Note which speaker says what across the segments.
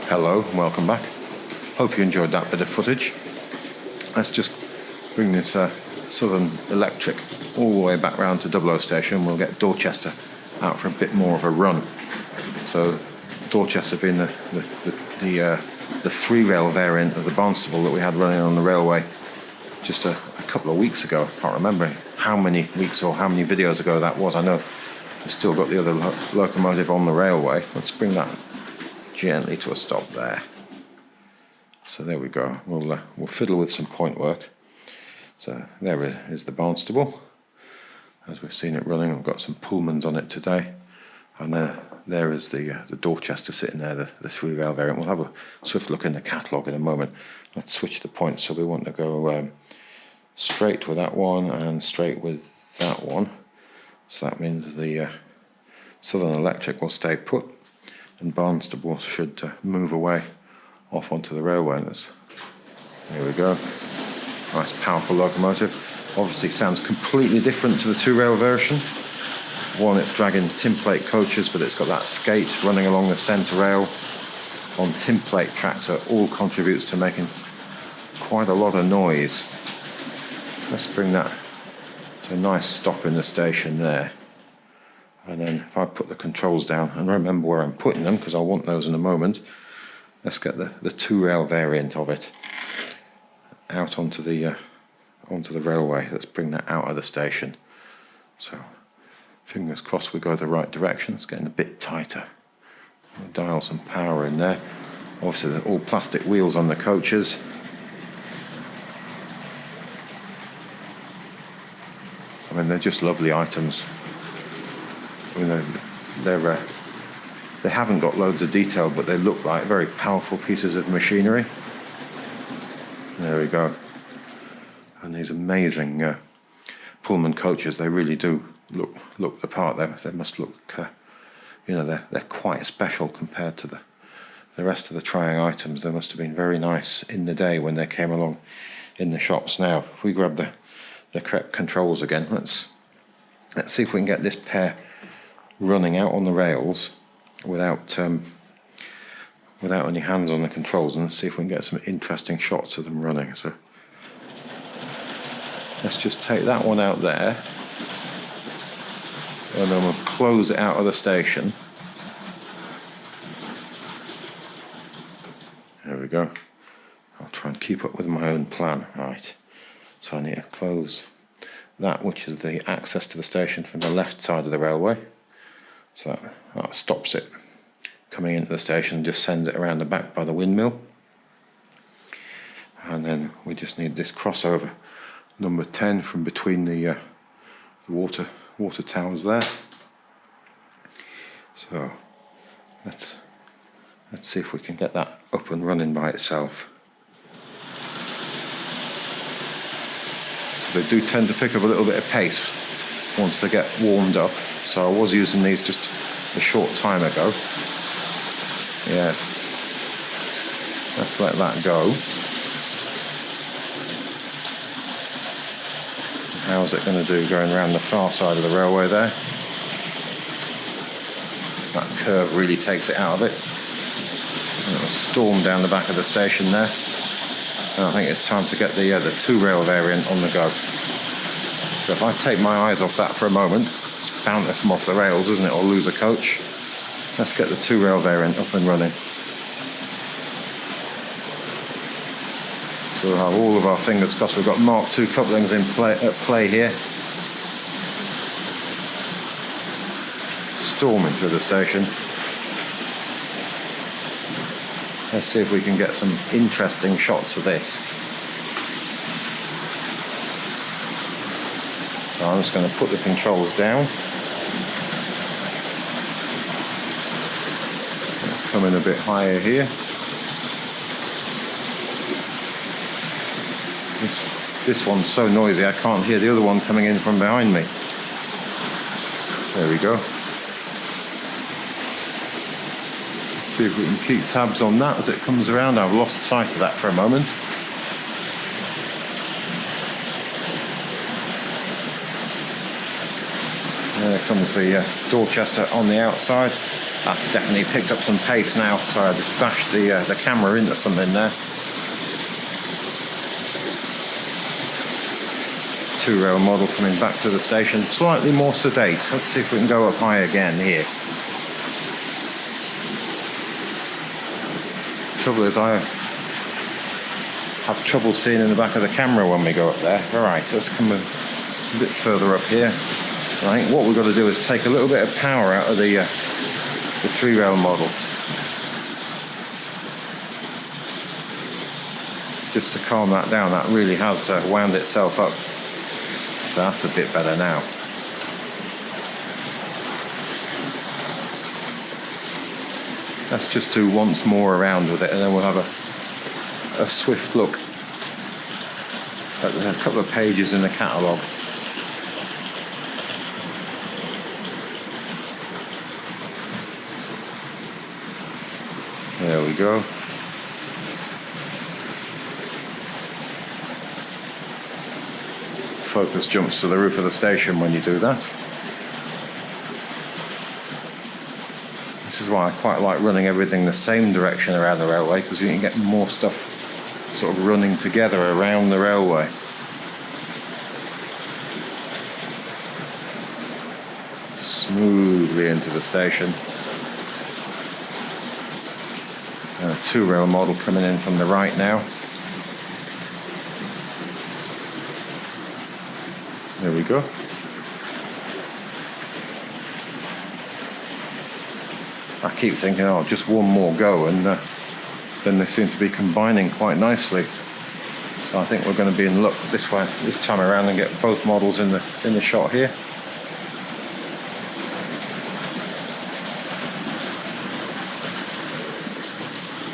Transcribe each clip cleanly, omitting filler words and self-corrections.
Speaker 1: Hello and welcome back. Hope you enjoyed that bit of footage. Let's just bring this Southern Electric all the way back round to Dublo station. We'll get Dorchester out for a bit more of a run. So Dorchester being the 3-rail variant of the Barnstable that we had running on the railway just a couple of weeks ago. I can't remember how many weeks or how many videos ago that was. I know we've still got the other locomotive on the railway. Let's bring that gently to a stop there. So there we go. We'll fiddle with some point work. So there is the Barnstable. As we've seen it running, I've got some Pullmans on it today. And there is the Dorchester sitting there, the 3-rail variant. We'll have a swift look in the catalogue in a moment. Let's switch the points. So we want to go straight with that one and straight with that one. So that means the Southern Electric will stay put and Barnstable should move away off onto the railway. There we go. Nice powerful locomotive. Obviously sounds completely different to the 2-rail version. One, it's dragging tin plate coaches, but it's got that skate running along the centre rail on tin plate tracks, so it all contributes to making quite a lot of noise. Let's bring that to a nice stop in the station there. And then if I put the controls down and remember where I'm putting them, because I'll want those in a moment, let's get the 2-rail variant of it out onto the railway. Let's bring that out of the station. So fingers crossed we go the right direction. It's getting a bit tighter. We'll dial some power in there. Obviously they're all plastic wheels on the coaches. I mean, they're just lovely items. You know, they haven't got loads of detail, but they look like very powerful pieces of machinery. There we go. And these amazing Pullman coaches, they really do look the part. They must look, they're quite special compared to the rest of the trying items. They must have been very nice in the day when they came along in the shops. Now, if we grab the correct controls again, let's see if we can get this pair running out on the rails without any hands on the controls, and see if we can get some interesting shots of them running. So let's just take that one out there, and then we'll close it out of the station. There we go. I'll try and keep up with my own plan. Right, so I need to close that, which is the access to the station from the left side of the railway. So that stops it coming into the station, just sends it around the back by the windmill. And then we just need this crossover number 10 from between the water towers there. So let's see if we can get that up and running by itself. So they do tend to pick up a little bit of pace once they get warmed up. So I was using these just a short time ago. Yeah, let's let that go. How's it going to do going around the far side of the railway there? That curve really takes it out of it. And it will storm down the back of the station there. And I think it's time to get the 2-rail variant on the go. So if I take my eyes off that for a moment, it's bound to come off the rails, isn't it, or lose a coach. Let's get the 2-rail variant up and running. So we'll have all of our fingers crossed. We've got Mark II couplings at play here. Storming through the station. Let's see if we can get some interesting shots of this. So I'm just going to put the controls down. Let's come in a bit higher here. This one's so noisy I can't hear the other one coming in from behind me. There we go. Let's see if we can keep tabs on that as it comes around. I've lost sight of that for a moment. There comes the Dorchester on the outside. That's definitely picked up some pace now. Sorry, I just bashed the camera into something there. 2-rail model coming back to the station, slightly more sedate. Let's see if we can go up high again here. Trouble is, I have trouble seeing in the back of the camera when we go up there. All right, so let's come a bit further up here. Right, what we've got to do is take a little bit of power out of the 3-rail model, just to calm that down. That really has wound itself up. So that's a bit better now. Let's just do once more around with it, and then we'll have a swift look at a couple of pages in the catalogue. There we go. Focus jumps to the roof of the station when you do that. This is why I quite like running everything the same direction around the railway, because you can get more stuff sort of running together around the railway. Smoothly into the station. And a 2-rail model coming in from the right now. There we go. I keep thinking, oh, just one more go, and then they seem to be combining quite nicely. So I think we're going to be in luck this time around, and get both models in the shot here.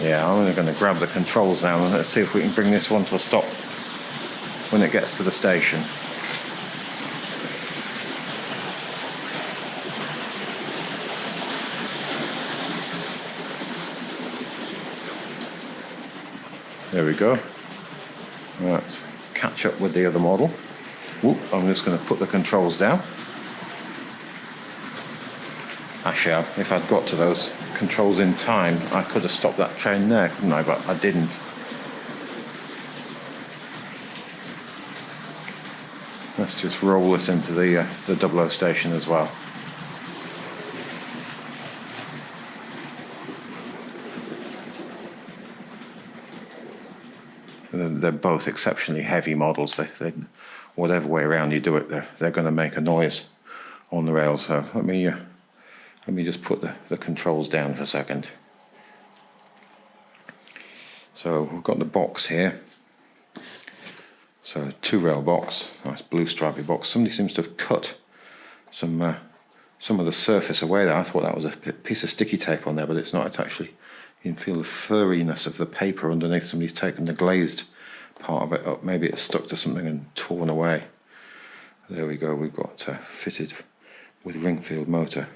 Speaker 1: Yeah, I'm going to grab the controls now, and let's see if we can bring this one to a stop when it gets to the station. There we go. Let's catch up with the other model. Whoop, I'm just going to put the controls down. Actually, if I'd got to those controls in time, I could have stopped that train there, couldn't I? But I didn't. Let's just roll this into the Dublo station as well. They're both exceptionally heavy models. They whatever way around you do it, they're going to make a noise on the rails. So let me just put the controls down for a second. So we've got the box here. So a 2-rail box, nice blue stripy box. Somebody seems to have cut some of the surface away there. I thought that was a piece of sticky tape on there, but it's not. It's actually, you can feel the furriness of the paper underneath. Somebody's taken the glazed part of it up. Maybe it's stuck to something and torn away. There we go. We've got fitted with Ringfield motor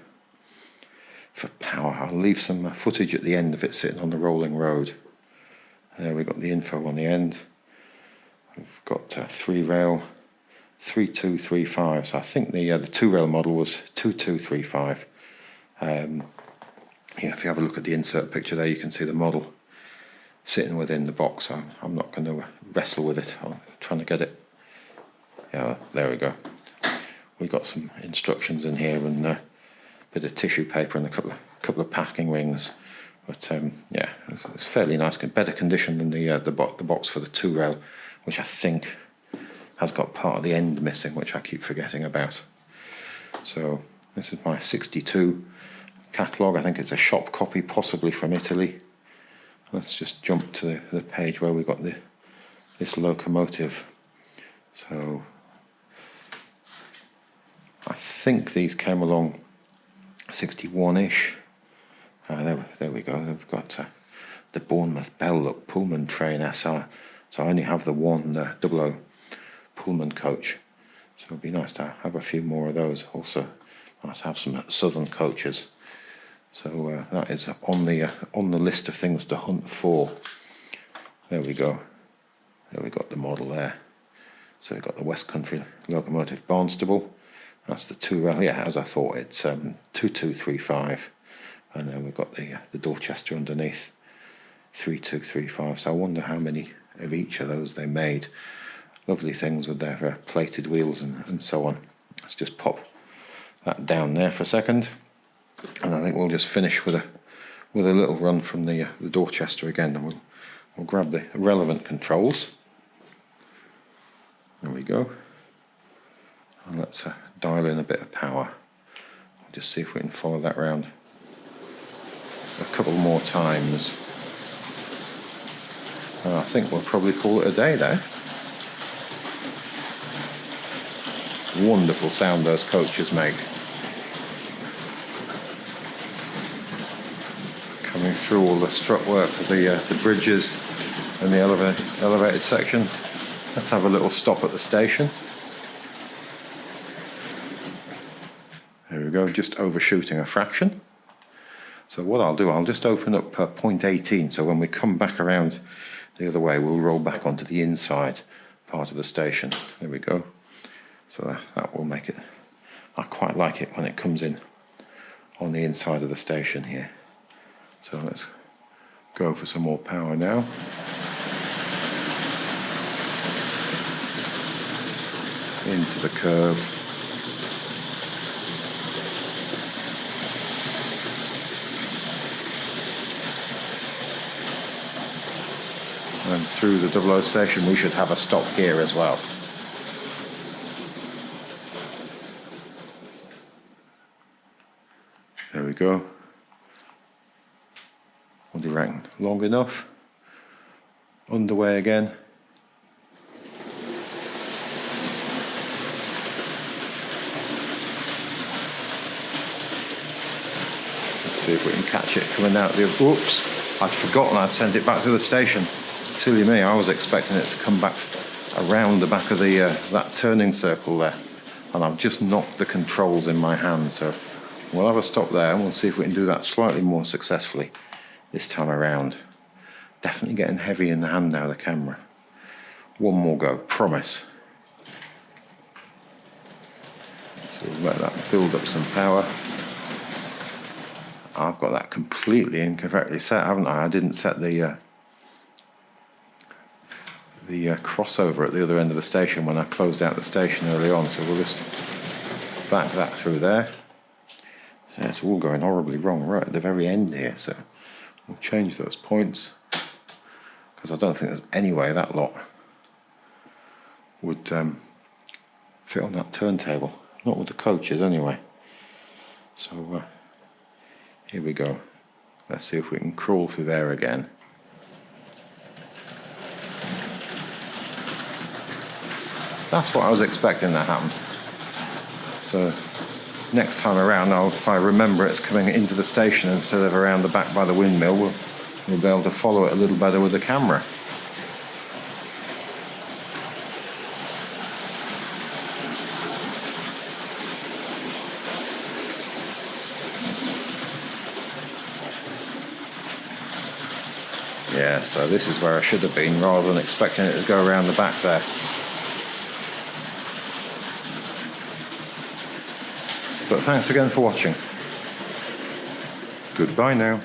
Speaker 1: for power. I'll leave some footage at the end of it sitting on the rolling road. There we've got the info on the end. We've got 3-rail 3235. So I think the 2-rail model was 2235. Yeah, if you have a look at the insert picture there, you can see the model sitting within the box. I'm not going to wrestle with it. I'm trying to get it. Yeah, there we go. We've got some instructions in here, and a bit of tissue paper and a couple of packing rings. But yeah, it's fairly nice, better condition than the box for the 2-rail, which I think has got part of the end missing, which I keep forgetting about. So this is my 62 catalogue. I think it's a shop copy, possibly from Italy. Let's just jump to the page where we've got this locomotive. So I think these came along 61-ish. There we go. We've got the Bournemouth Bell Look Pullman train SR. So I only have the one Dublo Pullman coach. So it'd be nice to have a few more of those. Also, nice to have some southern coaches. So that is on the list of things to hunt for. There we go. There we got the model there. So we've got the West Country Locomotive Barnstable. That's the 2-rail. Yeah, as I thought, it's 2235. And then we've got the Dorchester underneath, 3235. So I wonder how many of each of those they made. Lovely things with their plated wheels and so on. Let's just pop that down there for a second, and I think we'll just finish with a little run from the Dorchester again, and we'll grab the relevant controls. There we go. And let's dial in a bit of power. We'll just see if we can follow that round a couple more times. And I think we'll probably call it a day there. Wonderful sound those coaches make. Coming through all the strut work of the bridges and the elevated section. Let's have a little stop at the station. There we go, just overshooting a fraction. So what I'll do, I'll just open up point 18, so when we come back around the other way, we'll roll back onto the inside part of the station. There we go. So that will make it, I quite like it when it comes in on the inside of the station here. So let's go for some more power now. Into the curve. And through the Dublo station, we should have a stop here as well. There we go. What do you reckon? Long enough? Underway again. Let's see if we can catch it coming out the... Oops! I'd forgotten I'd sent it back to the station. Silly me, I was expecting it to come back around the back of that turning circle there. And I've just knocked the controls in my hand, so we'll have a stop there and we'll see if we can do that slightly more successfully this time around. Definitely getting heavy in the hand now, the camera. One more go, promise. So we'll let that build up some power. I've got that completely incorrectly set, haven't I? I didn't set the crossover at the other end of the station when I closed out the station early on, so we'll just back that through there. So it's all going horribly wrong right at the very end here, so we'll change those points, because I don't think there's any way that lot would fit on that turntable, not with the coaches anyway. So here we go. Let's see if we can crawl through there again. That's what I was expecting to happen. So next time around, if I remember it's coming into the station instead of around the back by the windmill, we'll be able to follow it a little better with the camera. Yeah, so this is where I should have been, rather than expecting it to go around the back there. But thanks again for watching. Goodbye now.